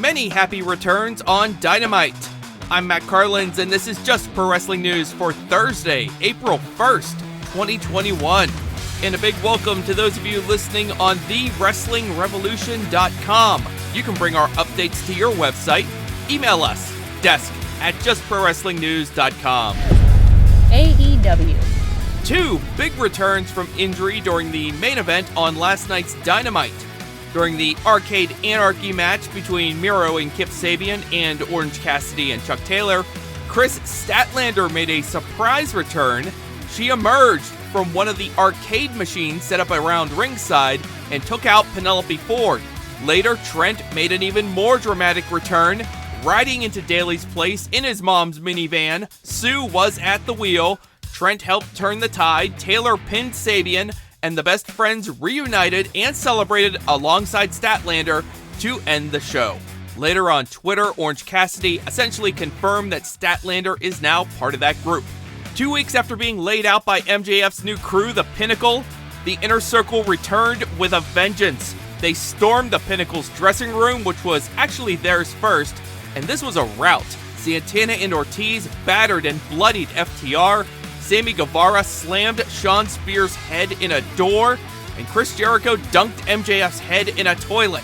many happy returns on Dynamite. I'm Matt Carlins, and this is Just Pro Wrestling News for Thursday, April 1st, 2021. And a big welcome to those of you listening on TheWrestlingRevolution.com. You can bring our updates to your website. Email us, desk@JustProWrestlingNews.com. AEW. Two big returns from injury during the main event on last night's Dynamite. During the Arcade Anarchy match between Miro and Sabian and Orange Cassidy and Chuck Taylor, Kris Statlander made a surprise return. She emerged from one of the arcade machines set up around ringside and took out Penelope Ford. Later, Trent made an even more dramatic return, riding into Daly's place in his mom's minivan. Sue was at the wheel. Trent helped turn the tide. Taylor pinned Sabian, and the best friends reunited and celebrated alongside Statlander to end the show. Later on Twitter, Orange Cassidy essentially confirmed that Statlander is now part of that group. 2 weeks after being laid out by MJF's new crew, the Pinnacle, the Inner Circle returned with a vengeance. They stormed the Pinnacle's dressing room, which was actually theirs first, and this was a rout. Santana and Ortiz battered and bloodied FTR. Sammy Guevara slammed Shawn Spears' head in a door, and Chris Jericho dunked MJF's head in a toilet.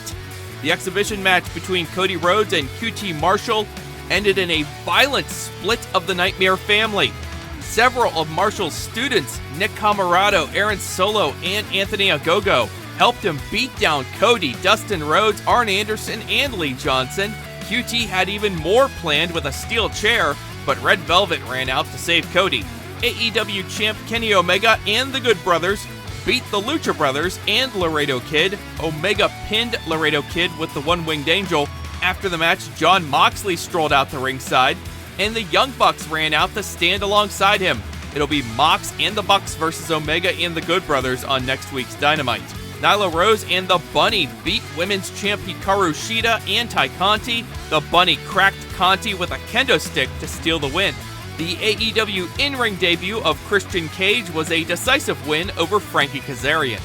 The exhibition match between Cody Rhodes and QT Marshall ended in a violent split of the Nightmare family. Several of Marshall's students, Nick Camarado, Aaron Solo, and Anthony Ogogo, helped him beat down Cody, Dustin Rhodes, Arn Anderson, and Lee Johnson. QT had even more planned with a steel chair, but Red Velvet ran out to save Cody. AEW champ Kenny Omega and the Good Brothers beat the Lucha Brothers and Laredo Kid. Omega pinned Laredo Kid with the One-Winged Angel. After the match, Jon Moxley strolled out to ringside, and the Young Bucks ran out to stand alongside him. It'll be Mox and the Bucks versus Omega and the Good Brothers on next week's Dynamite. Nyla Rose and the Bunny beat women's champ Hikaru Shida and Ty Conti. The Bunny cracked Conti with a kendo stick to steal the win. The AEW in-ring debut of Christian Cage was a decisive win over Frankie Kazarian.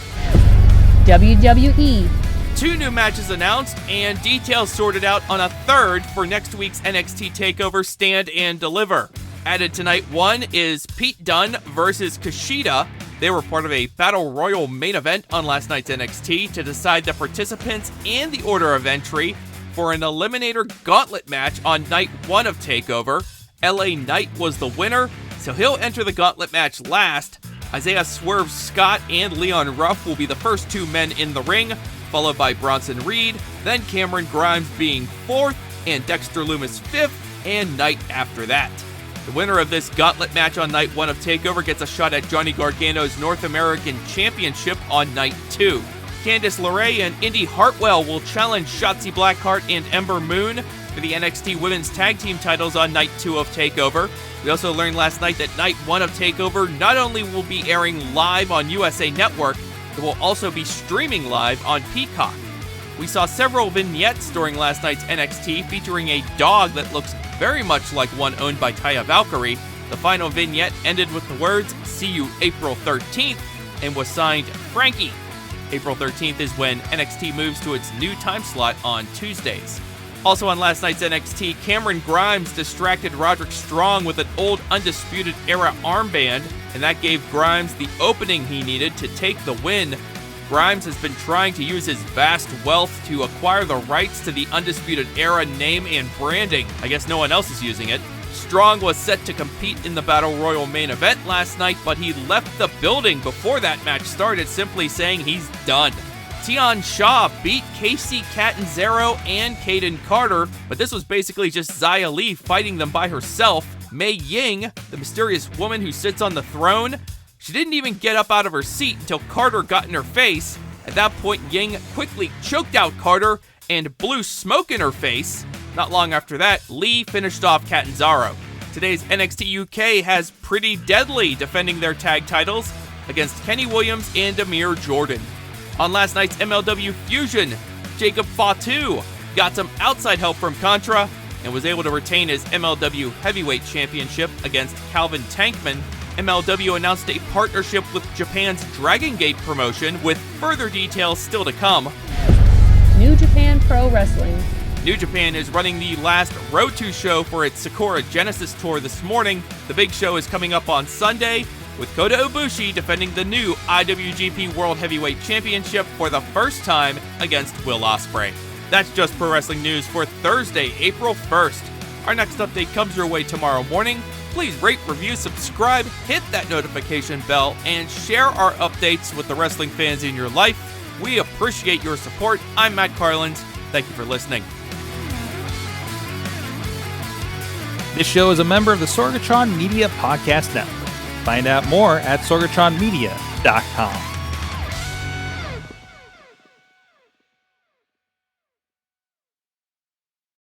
WWE. 2 new matches announced and details sorted out on a third for next week's NXT TakeOver Stand and Deliver. Added tonight, one is Pete Dunne versus Kushida. They were part of a Battle Royal main event on last night's NXT to decide the participants and the order of entry for an Eliminator Gauntlet match on night 1 of TakeOver. LA Knight was the winner, so he'll enter the Gauntlet match last. Isaiah Swerve Scott and Leon Ruff will be the first 2 men in the ring, followed by Bronson Reed, then Cameron Grimes being 4th, and Dexter Lumis 5th, and Knight after that. The winner of this Gauntlet match on night 1 of TakeOver gets a shot at Johnny Gargano's North American Championship on night 2. Candice LeRae and Indy Hartwell will challenge Shotzi Blackheart and Ember Moon for the NXT Women's Tag Team titles on night 2 of TakeOver. We also learned last night that night 1 of TakeOver not only will be airing live on USA Network, it will also be streaming live on Peacock. We saw several vignettes during last night's NXT featuring a dog that looks very much like one owned by Taya Valkyrie. The final vignette ended with the words, "See you April 13th," and was signed Frankie. April 13th is when NXT moves to its new time slot on Tuesdays. Also on last night's NXT, Cameron Grimes distracted Roderick Strong with an old Undisputed Era armband, and that gave Grimes the opening he needed to take the win. Grimes has been trying to use his vast wealth to acquire the rights to the Undisputed Era name and branding. I guess no one else is using it. Strong was set to compete in the Battle Royal main event last night, but he left the building before that match started, simply saying he's done. Tian Sha beat Casey Catanzaro and Kaden Carter, but this was basically just Xia Li fighting them by herself. Mei Ying, the mysterious woman who sits on the throne, she didn't even get up out of her seat until Carter got in her face. At that point, Ying quickly choked out Carter and blew smoke in her face. Not long after that, Lee finished off Catanzaro. Today's NXT UK has Pretty Deadly defending their tag titles against Kenny Williams and Amir Jordan. On last night's MLW Fusion, Jacob Fatu got some outside help from Contra and was able to retain his MLW Heavyweight Championship against Calvin Tankman. MLW announced a partnership with Japan's Dragon Gate promotion, with further details still to come. New Japan Pro Wrestling. New Japan is running the last Road to show for its Sakura Genesis Tour this morning. The big show is coming up on Sunday, with Kota Ibushi defending the new IWGP World Heavyweight Championship for the first time against Will Ospreay. That's just pro wrestling news for Thursday, April 1st. Our next update comes your way tomorrow morning. Please rate, review, subscribe, hit that notification bell, and share our updates with the wrestling fans in your life. We appreciate your support. I'm Matt Carlins. Thank you for listening. This show is a member of the Sorgatron Media Podcast Network. Find out more at sorgatronmedia.com.